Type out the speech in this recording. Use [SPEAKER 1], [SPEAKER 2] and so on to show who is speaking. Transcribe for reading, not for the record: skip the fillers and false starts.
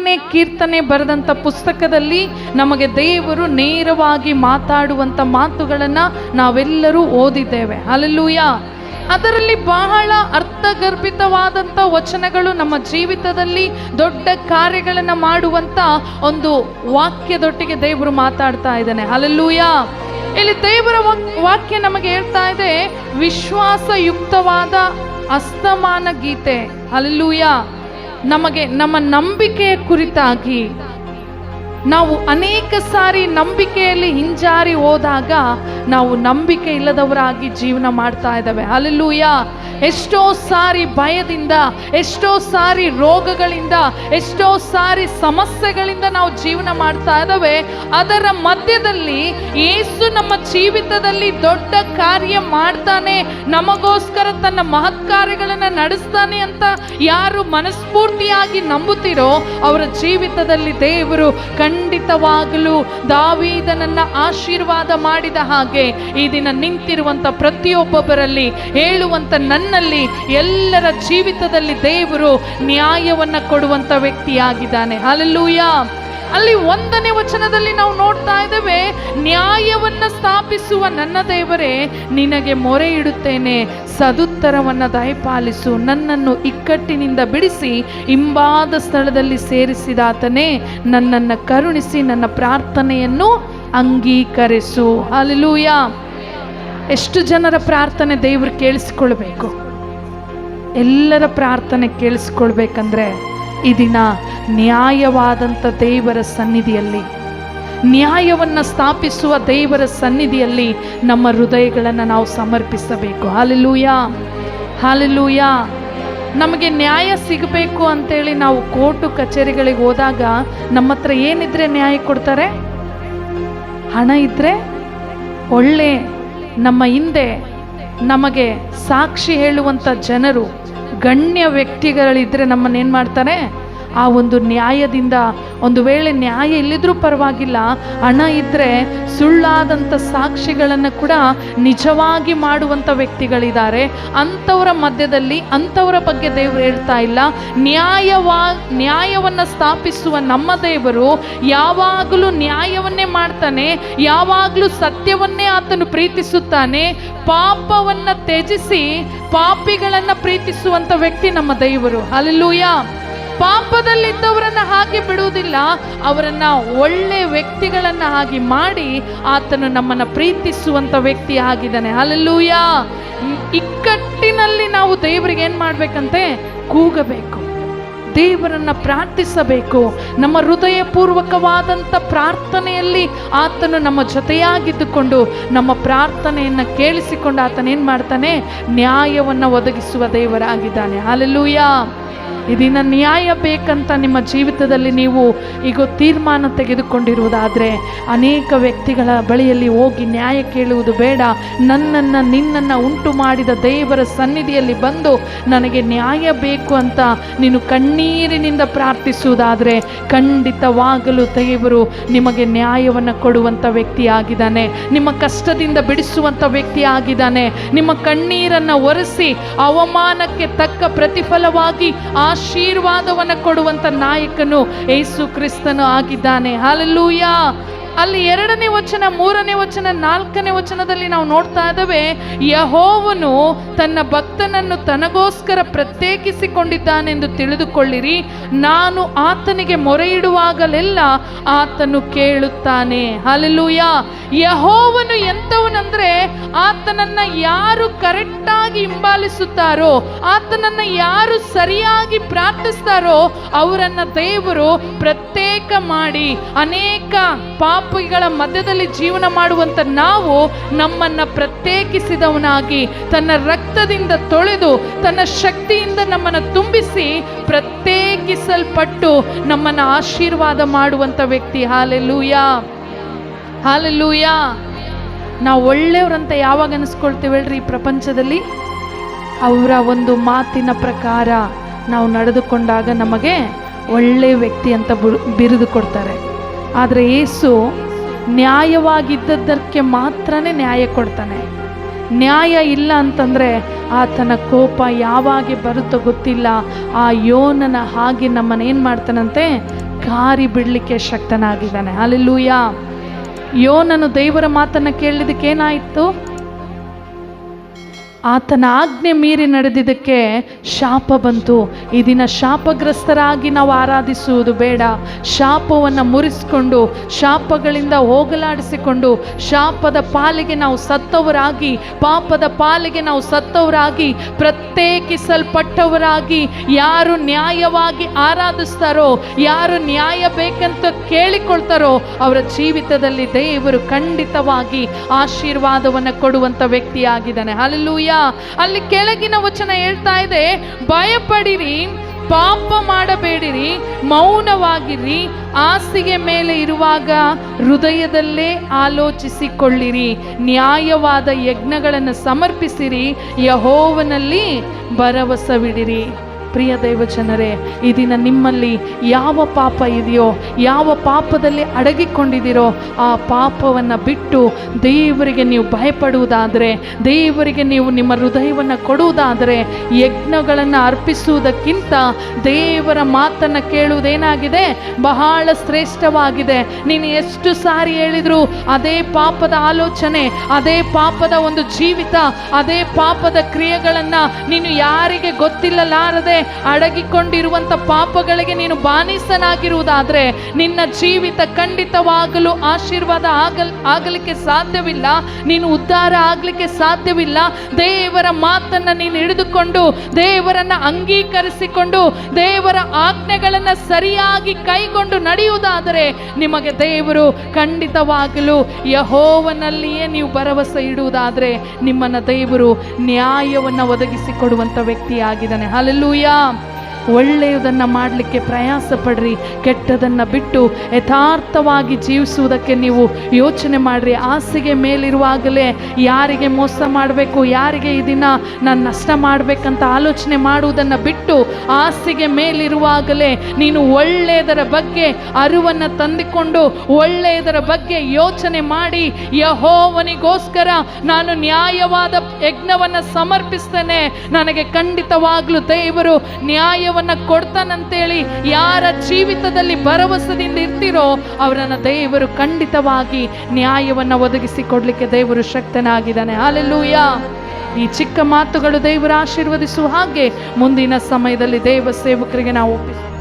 [SPEAKER 1] 40ನೇ ಕೀರ್ತನೆ ಬರೆದಂಥ ಪುಸ್ತಕದಲ್ಲಿ ನಮಗೆ ದೇವರು ನೇರವಾಗಿ ಮಾತಾಡುವಂಥ ಮಾತುಗಳನ್ನು ನಾವೆಲ್ಲರೂ ಓದಿದ್ದೇವೆ. ಹಲ್ಲೆಲೂಯಾ. ಅದರಲ್ಲಿ ಬಹಳ ಅರ್ಥಗರ್ಭಿತವಾದಂಥ ವಚನಗಳು ನಮ್ಮ ಜೀವಿತದಲ್ಲಿ ದೊಡ್ಡ ಕಾರ್ಯಗಳನ್ನು ಮಾಡುವಂಥ ಒಂದು ವಾಕ್ಯದೊಟ್ಟಿಗೆ ದೇವರು ಮಾತಾಡ್ತಾ ಇದ್ದಾನೆ. ಹಲ್ಲೆಲೂಯಾ. ಇಲ್ಲಿ ದೇವರ ವಾಕ್ಯ ನಮಗೆ ಹೇಳ್ತಾ ಇದೆ, ವಿಶ್ವಾಸಯುಕ್ತವಾದ ಅಸ್ತಮಾನ ಗೀತೆ. ಹಲ್ಲೆಲೂಯಾ. ನಮಗೆ ನಮ್ಮ ನಂಬಿಕೆಯ ಕುರಿತಾಗಿ ನಾವು ಅನೇಕ ಸಾರಿ ನಂಬಿಕೆಯಲ್ಲಿ ಹಿಂಜಾರಿ ಹೋದಾಗ ನಾವು ನಂಬಿಕೆ ಇಲ್ಲದವರಾಗಿ ಜೀವನ ಮಾಡ್ತಾ ಇದ್ದೇವೆ. ಹಲ್ಲೆಲೂಯಾ. ಎಷ್ಟೋ ಸಾರಿ ಭಯದಿಂದ, ಎಷ್ಟೋ ಸಾರಿ ರೋಗಗಳಿಂದ, ಎಷ್ಟೋ ಸಾರಿ ಸಮಸ್ಯೆಗಳಿಂದ ನಾವು ಜೀವನ ಮಾಡ್ತಾ ಇದ್ದೇವೆ. ಅದರ ಮಧ್ಯದಲ್ಲಿ ಯೇಸು ನಮ್ಮ ಜೀವಿತದಲ್ಲಿ ದೊಡ್ಡ ಕಾರ್ಯ ಮಾಡ್ತಾನೆ, ನಮಗೋಸ್ಕರ ತನ್ನ ಮಹತ್ ಕಾರ್ಯಗಳನ್ನು ನಡೆಸ್ತಾನೆ ಅಂತ ಯಾರು ಮನಸ್ಫೂರ್ತಿಯಾಗಿ ನಂಬುತ್ತೀರೋ ಅವರ ಜೀವಿತದಲ್ಲಿ ದೇವರು ಖಂಡಿತವಾಗಲೂ ದಾವೀದನನ್ನ ಆಶೀರ್ವಾದ ಮಾಡಿದ ಹಾಗೆ ಈ ದಿನ ನಿಂತಿರುವಂತ ಪ್ರತಿಯೊಬ್ಬೊಬ್ಬರಲ್ಲಿ ಹೇಳುವಂತ ನನ್ನಲ್ಲಿ ಎಲ್ಲರ ಜೀವಿತದಲ್ಲಿ ದೇವರು ನ್ಯಾಯವನ್ನ ಕೊಡುವಂತ ವ್ಯಕ್ತಿಯಾಗಿದ್ದಾನೆ. ಹಲ್ಲೆಲೂಯಾ. ಅಲ್ಲಿ 1ನೇ ವಚನದಲ್ಲಿ ನಾವು ನೋಡ್ತಾ ಇದ್ದೇವೆ, ನ್ಯಾಯವನ್ನ ಸ್ಥಾಪಿಸುವ ನನ್ನ ದೇವರೇ ನಿನಗೆ ಮೊರೆ ಇಡುತ್ತೇನೆ, ಸದುತ್ತರವನ್ನ ದಯಪಾಲಿಸು, ನನ್ನನ್ನು ಇಕ್ಕಟ್ಟಿನಿಂದ ಬಿಡಿಸಿ ಇಂಬಾದ ಸ್ಥಳದಲ್ಲಿ ಸೇರಿಸಿದಾತನೇ, ನನ್ನನ್ನು ಕರುಣಿಸಿ ನನ್ನ ಪ್ರಾರ್ಥನೆಯನ್ನು ಅಂಗೀಕರಿಸು. ಹಲ್ಲೆಲೂಯಾ. ಎಷ್ಟು ಜನರ ಪ್ರಾರ್ಥನೆ ದೇವರು ಕೇಳಿಸಿಕೊಳ್ಬೇಕು? ಎಲ್ಲರ ಪ್ರಾರ್ಥನೆ ಕೇಳಿಸಿಕೊಳ್ಬೇಕಂದ್ರೆ ಈ ದಿನ ನ್ಯಾಯವಾದಂಥ ದೇವರ ಸನ್ನಿಧಿಯಲ್ಲಿ, ನ್ಯಾಯವನ್ನು ಸ್ಥಾಪಿಸುವ ದೇವರ ಸನ್ನಿಧಿಯಲ್ಲಿ ನಮ್ಮ ಹೃದಯಗಳನ್ನು ನಾವು ಸಮರ್ಪಿಸಬೇಕು. ಹಲ್ಲೆಲೂಯಾ. ಹಲ್ಲೆಲೂಯಾ. ನಮಗೆ ನ್ಯಾಯ ಸಿಗಬೇಕು ಅಂತೇಳಿ ನಾವು ಕೋರ್ಟು ಕಚೇರಿಗಳಿಗೆ ಹೋದಾಗ ನಮ್ಮ ಹತ್ರ ಏನಿದ್ರೆ ನ್ಯಾಯ ಕೊಡ್ತಾರೆ? ಹಣ ಇದ್ದರೆ, ಒಳ್ಳೆ ನಮ್ಮ ಹಿಂದೆ ನಮಗೆ ಸಾಕ್ಷಿ ಹೇಳುವಂಥ ಜನರು, ಗಣ್ಯ ವ್ಯಕ್ತಿಗಳಿದ್ದರೆ ನಮ್ಮನ್ನೇನು ಮಾಡ್ತಾರೆ? ಆ ಒಂದು ನ್ಯಾಯದಿಂದ, ಒಂದು ವೇಳೆ ನ್ಯಾಯ ಇಲ್ಲಿದ್ರೂ ಪರವಾಗಿಲ್ಲ, ಹಣ ಇದ್ದರೆ ಸುಳ್ಳಾದಂಥ ಸಾಕ್ಷಿಗಳನ್ನು ಕೂಡ ನಿಜವಾಗಿ ಮಾಡುವಂಥ ವ್ಯಕ್ತಿಗಳಿದ್ದಾರೆ. ಅಂಥವರ ಮಧ್ಯದಲ್ಲಿ ಅಂಥವರ ಬಗ್ಗೆ ದೇವರು ಹೇಳ್ತಾ ಇಲ್ಲ. ನ್ಯಾಯವನ್ನು ಸ್ಥಾಪಿಸುವ ನಮ್ಮ ದೇವರು ಯಾವಾಗಲೂ ನ್ಯಾಯವನ್ನೇ ಮಾಡ್ತಾನೆ, ಯಾವಾಗಲೂ ಸತ್ಯವನ್ನೇ ಆತನು ಪ್ರೀತಿಸುತ್ತಾನೆ. ಪಾಪವನ್ನು ತ್ಯಜಿಸಿ ಪಾಪಿಗಳನ್ನು ಪ್ರೀತಿಸುವಂಥ ವ್ಯಕ್ತಿ ನಮ್ಮ ದೇವರು. ಹಲ್ಲೆಲೂಯಾ. ಪಾಪದಲ್ಲಿದ್ದವರನ್ನ ಹಾಗೆ ಬಿಡುವುದಿಲ್ಲ, ಅವರನ್ನ ಒಳ್ಳೆ ವ್ಯಕ್ತಿಗಳನ್ನ ಹಾಗೆ ಮಾಡಿ ಆತನು ನಮ್ಮನ್ನ ಪ್ರೀತಿಸುವಂತ ವ್ಯಕ್ತಿ ಆಗಿದ್ದಾನೆ. ಹಲ್ಲೆಲೂಯಾ. ಇಕ್ಕಟ್ಟಿನಲ್ಲಿ ನಾವು ದೇವರಿಗೆ ಏನ್ ಮಾಡ್ಬೇಕಂತೆ? ಕೂಗಬೇಕು, ದೇವರನ್ನ ಪ್ರಾರ್ಥಿಸಬೇಕು. ನಮ್ಮ ಹೃದಯಪೂರ್ವಕವಾದಂಥ ಪ್ರಾರ್ಥನೆಯಲ್ಲಿ ಆತನು ನಮ್ಮ ಜೊತೆಯಾಗಿದ್ದುಕೊಂಡು ನಮ್ಮ ಪ್ರಾರ್ಥನೆಯನ್ನು ಕೇಳಿಸಿಕೊಂಡು ಆತನೇನು ಮಾಡ್ತಾನೆ? ನ್ಯಾಯವನ್ನು ಒದಗಿಸುವ ದೇವರಾಗಿದ್ದಾನೆ. ಹಲ್ಲೆಲೂಯಾ. ಇದನ್ನ ನ್ಯಾಯ ಬೇಕಂತ ನಿಮ್ಮ ಜೀವಿತದಲ್ಲಿ ನೀವು ಈಗ ತೀರ್ಮಾನ ತೆಗೆದುಕೊಂಡಿರುವುದಾದರೆ ಅನೇಕ ವ್ಯಕ್ತಿಗಳ ಬಳಿಯಲ್ಲಿ ಹೋಗಿ ನ್ಯಾಯ ಕೇಳುವುದು ಬೇಡ. ನನ್ನನ್ನು ನಿನ್ನನ್ನು ಉಂಟು ಮಾಡಿದ ದೇವರ ಸನ್ನಿಧಿಯಲ್ಲಿ ಬಂದು ನನಗೆ ನ್ಯಾಯ ಬೇಕು ಅಂತ ನೀನು ಕಣ್ಣೀರಿನಿಂದ ಪ್ರಾರ್ಥಿಸುವುದಾದರೆ ಖಂಡಿತವಾಗಲೂ ದೇವರು ನಿಮಗೆ ನ್ಯಾಯವನ್ನು ಕೊಡುವಂಥ ವ್ಯಕ್ತಿಯಾಗಿದ್ದಾನೆ. ನಿಮ್ಮ ಕಷ್ಟದಿಂದ ಬಿಡಿಸುವಂಥ ವ್ಯಕ್ತಿಯಾಗಿದ್ದಾನೆ. ನಿಮ್ಮ ಕಣ್ಣೀರನ್ನು ಒರೆಸಿ ಅವಮಾನಕ್ಕೆ ತಕ್ಕ ಪ್ರತಿಫಲವಾಗಿ ಆಶೀರ್ವಾದವನ್ನು ಕೊಡುವಂತ ನಾಯಕನು ಯೇಸು ಕ್ರಿಸ್ತನು ಆಗಿದ್ದಾನೆ. ಹಲ್ಲೆಲೂಯಾ. ಅಲ್ಲಿ 2ನೇ ವಚನ, 3ನೇ ವಚನ, 4ನೇ ವಚನದಲ್ಲಿ ನಾವು ನೋಡ್ತಾ ಇದ್ದೇವೆ, ಯೆಹೋವನು ತನ್ನ ಭಕ್ತನನ್ನು ತನಗೋಸ್ಕರ ಪ್ರತ್ಯೇಕಿಸಿಕೊಂಡಿದ್ದಾನೆಂದು ತಿಳಿದುಕೊಳ್ಳಿರಿ, ನಾನು ಆತನಿಗೆ ಮೊರೆ ಇಡುವಾಗಲೆಲ್ಲ ಆತನು ಕೇಳುತ್ತಾನೆ. ಹಲ್ಲೆಲೂಯಾ. ಯೆಹೋವನು ಎಂಥವನಂದ್ರೆ ಆತನನ್ನ ಯಾರು ಕರೆಕ್ಟಾಗಿ ಹಿಂಬಾಲಿಸುತ್ತಾರೋ, ಆತನನ್ನ ಯಾರು ಸರಿಯಾಗಿ ಪ್ರಾರ್ಥಿಸ್ತಾರೋ ಅವರನ್ನ ದೇವರು ಪ್ರತ್ಯೇಕ ಮಾಡಿ, ಅನೇಕ ಪಾಪಿಗಳ ಮಧ್ಯದಲ್ಲಿ ಜೀವನ ಮಾಡುವಂತ ನಾವು ನಮ್ಮನ್ನ ಪ್ರತ್ಯೇಕಿಸಿದವನಾಗಿ ತನ್ನ ರಕ್ತದಿಂದ ತೊಳೆದು ತನ್ನ ಶಕ್ತಿಯಿಂದ ನಮ್ಮನ್ನು ತುಂಬಿಸಿ ಪ್ರತ್ಯೇಕಿಸಲ್ಪಟ್ಟು ನಮ್ಮನ್ನು ಆಶೀರ್ವಾದ ಮಾಡುವಂತ ವ್ಯಕ್ತಿ. ಹಲ್ಲೆಲೂಯಾ. ಹಲ್ಲೆಲೂಯಾ. ನಾವು ಒಳ್ಳೆಯವರಂತ ಯಾವಾಗ ಅನಿಸ್ಕೊಳ್ತೀವಿ ಹೇಳ್ರಿ? ಈ ಪ್ರಪಂಚದಲ್ಲಿ ಅವರ ಒಂದು ಮಾತಿನ ಪ್ರಕಾರ ನಾವು ನಡೆದುಕೊಂಡಾಗ ನಮಗೆ ಒಳ್ಳೆಯ ವ್ಯಕ್ತಿ ಅಂತ ಬಿರುದು ಕೊಡ್ತಾರೆ. ಆದರೆ ಯೇಸು ನ್ಯಾಯವಾಗಿದ್ದದ್ದಕ್ಕೆ ಮಾತ್ರನೇ ನ್ಯಾಯ ಕೊಡ್ತಾನೆ. ನ್ಯಾಯ ಇಲ್ಲ ಅಂತಂದರೆ ಆತನ ಕೋಪ ಯಾವಾಗ ಬರುತ್ತೋ ಗೊತ್ತಿಲ್ಲ. ಆ ಯೋನನ ಹಾಗೆ ನಮ್ಮನ್ನೇನು ಮಾಡ್ತಾನಂತೆ? ಕಾರಿ ಬಿಡಲಿಕ್ಕೆ ಶಕ್ತನಾಗಿದ್ದಾನೆ. ಹಲ್ಲೆಲೂಯ. ಯೋನನು ದೇವರ ಮಾತನ್ನು ಕೇಳಿದಕ್ಕೆ ಏನಾಯಿತು? ಆತನ ಆಜ್ಞೆ ಮೀರಿ ನಡೆದಿದ್ದಕ್ಕೆ ಶಾಪ ಬಂತು. ಈ ದಿನ ಶಾಪಗ್ರಸ್ತರಾಗಿ ನಾವು ಆರಾಧಿಸುವುದು ಬೇಡ. ಶಾಪವನ್ನು ಮುರಿಸಿಕೊಂಡು, ಶಾಪಗಳಿಂದ ಹೋಗಲಾಡಿಸಿಕೊಂಡು, ಶಾಪದ ಪಾಲಿಗೆ ನಾವು ಸತ್ತವರಾಗಿ, ಪಾಪದ ಪಾಲಿಗೆ ನಾವು ಸತ್ತವರಾಗಿ, ಪ್ರತ್ಯೇಕಿಸಲ್ಪಟ್ಟವರಾಗಿ, ಯಾರು ನ್ಯಾಯವಾಗಿ ಆರಾಧಿಸ್ತಾರೋ, ಯಾರು ನ್ಯಾಯ ಬೇಕಂತ ಕೇಳಿಕೊಳ್ತಾರೋ ಅವರ ಜೀವಿತದಲ್ಲಿ ದೇವರು ಖಂಡಿತವಾಗಿ ಆಶೀರ್ವಾದವನ್ನು ಕೊಡುವಂಥ ವ್ಯಕ್ತಿಯಾಗಿದ್ದಾನೆ. ಹಲ್ಲೆಲೂಯ. ಅಲ್ಲಿ ಕೆಳಗಿನ ವಚನ ಹೇಳ್ತಾ ಇದೆ, ಭಯಪಡಿರಿ, ಪಾಪ ಮಾಡಬೇಡಿರಿ, ಮೌನವಾಗಿರಿ, ಹಾಸಿಗೆ ಮೇಲೆ ಇರುವಾಗ ಹೃದಯದಲ್ಲೇ ಆಲೋಚಿಸಿಕೊಳ್ಳಿರಿ, ನ್ಯಾಯವಾದ ಯಜ್ಞಗಳನ್ನು ಸಮರ್ಪಿಸಿರಿ, ಯೆಹೋವನಲ್ಲಿ ಭರವಸವಿಡಿರಿ. ಪ್ರಿಯ ದೈವಜನರೇ, ಈ ದಿನ ನಿಮ್ಮಲ್ಲಿ ಯಾವ ಪಾಪ ಇದೆಯೋ, ಯಾವ ಪಾಪದಲ್ಲಿ ಅಡಗಿಕೊಂಡಿದ್ದೀರೋ ಆ ಪಾಪವನ್ನು ಬಿಟ್ಟು ದೇವರಿಗೆ ನೀವು ಭಯಪಡುವುದಾದರೆ, ದೇವರಿಗೆ ನೀವು ನಿಮ್ಮ ಹೃದಯವನ್ನು ಕೊಡುವುದಾದರೆ, ಯಜ್ಞಗಳನ್ನು ಅರ್ಪಿಸುವುದಕ್ಕಿಂತ ದೇವರ ಮಾತನ್ನು ಕೇಳುವುದೇನಾಗಿದೆ? ಬಹಳ ಶ್ರೇಷ್ಠವಾಗಿದೆ. ನೀನು ಎಷ್ಟು ಸಾರಿ ಹೇಳಿದ್ರು ಅದೇ ಪಾಪದ ಆಲೋಚನೆ, ಅದೇ ಪಾಪದ ಒಂದು ಜೀವಿತ, ಅದೇ ಪಾಪದ ಕ್ರಿಯೆಗಳನ್ನು ನೀನು ಯಾರಿಗೆ ಗೊತ್ತಿಲ್ಲಲಾರದೆ ಅಡಗಿಕೊಂಡಿರುವಂಥ ಪಾಪಗಳಿಗೆ ನೀನು ಬಾನಿಸನಾಗಿರುವುದಾದರೆ ನಿನ್ನ ಜೀವಿತ ಖಂಡಿತವಾಗಲು ಆಶೀರ್ವಾದ ಆಗಲಿಕ್ಕೆ ಸಾಧ್ಯವಿಲ್ಲ. ನೀನು ಉದ್ಧಾರ ಆಗಲಿಕ್ಕೆ ಸಾಧ್ಯವಿಲ್ಲ. ದೇವರ ಮಾತನ್ನು ನೀನು ಹಿಡಿದುಕೊಂಡು, ದೇವರನ್ನು ಅಂಗೀಕರಿಸಿಕೊಂಡು, ದೇವರ ಆಜ್ಞೆಗಳನ್ನು ಸರಿಯಾಗಿ ಕೈಗೊಂಡು ನಡೆಯುವುದಾದರೆ ನಿಮಗೆ ದೇವರು ಖಂಡಿತವಾಗಲು ಯೆಹೋವನಲ್ಲಿಯೇ ನೀವು ಭರವಸೆ ಇಡುವುದಾದರೆ ನಿಮ್ಮನ್ನು ದೇವರು ನ್ಯಾಯವನ್ನು ಒದಗಿಸಿಕೊಡುವಂಥ ವ್ಯಕ್ತಿಯಾಗಿದ್ದಾನೆ. ಹಲ್ಲೆಲೂಯ. ಒಳ್ಳೆಯದನ್ನು ಮಾಡಲಿಕ್ಕೆ ಪ್ರಯಾಸ ಪಡ್ರಿ, ಕೆಟ್ಟದನ್ನು ಬಿಟ್ಟು ಯಥಾರ್ಥವಾಗಿ ಜೀವಿಸುವುದಕ್ಕೆ ನೀವು ಯೋಚನೆ ಮಾಡಿರಿ. ಹಾಸಿಗೆ ಮೇಲಿರುವಾಗಲೇ ಯಾರಿಗೆ ಮೋಸ ಮಾಡಬೇಕು, ಯಾರಿಗೆ ಈ ದಿನ ನಾನು ನಷ್ಟ ಮಾಡಬೇಕಂತ ಆಲೋಚನೆ ಮಾಡುವುದನ್ನು ಬಿಟ್ಟು, ಹಾಸಿಗೆ ಮೇಲಿರುವಾಗಲೇ ನೀನು ಒಳ್ಳೆಯದರ ಬಗ್ಗೆ ಅರಿವನ್ನು ತಂದುಕೊಂಡು, ಒಳ್ಳೆಯದರ ಬಗ್ಗೆ ಯೋಚನೆ ಮಾಡಿ, ಯೆಹೋವನಿಗೋಸ್ಕರ ನಾನು ನ್ಯಾಯವಾದ ಯಜ್ಞವನ್ನು ಸಮರ್ಪಿಸ್ತೇನೆ, ನನಗೆ ಖಂಡಿತವಾಗ್ಲೂ ದೇವರು ನ್ಯಾಯವನ್ನು ಕೊಡ್ತಾನಂತೇಳಿ ಯಾರ ಜೀವಿತದಲ್ಲಿ ಭರವಸೆಯಿಂದ ಇರ್ತೀರೋ ಅವರನ್ನು ದೇವರು ಖಂಡಿತವಾಗಿ ನ್ಯಾಯವನ್ನು ಒದಗಿಸಿಕೊಡ್ಲಿಕ್ಕೆ ದೇವರು ಶಕ್ತನಾಗಿದ್ದಾನೆ. ಹಲ್ಲೆಲೂಯ. ಈ ಚಿಕ್ಕ ಮಾತುಗಳು ದೇವರು ಆಶೀರ್ವದಿಸುವ ಹಾಗೆ ಮುಂದಿನ ಸಮಯದಲ್ಲಿ ದೇವ ಸೇವಕರಿಗೆ ನಾವು ಒಪ್ಪಿಸ್ತೇವೆ.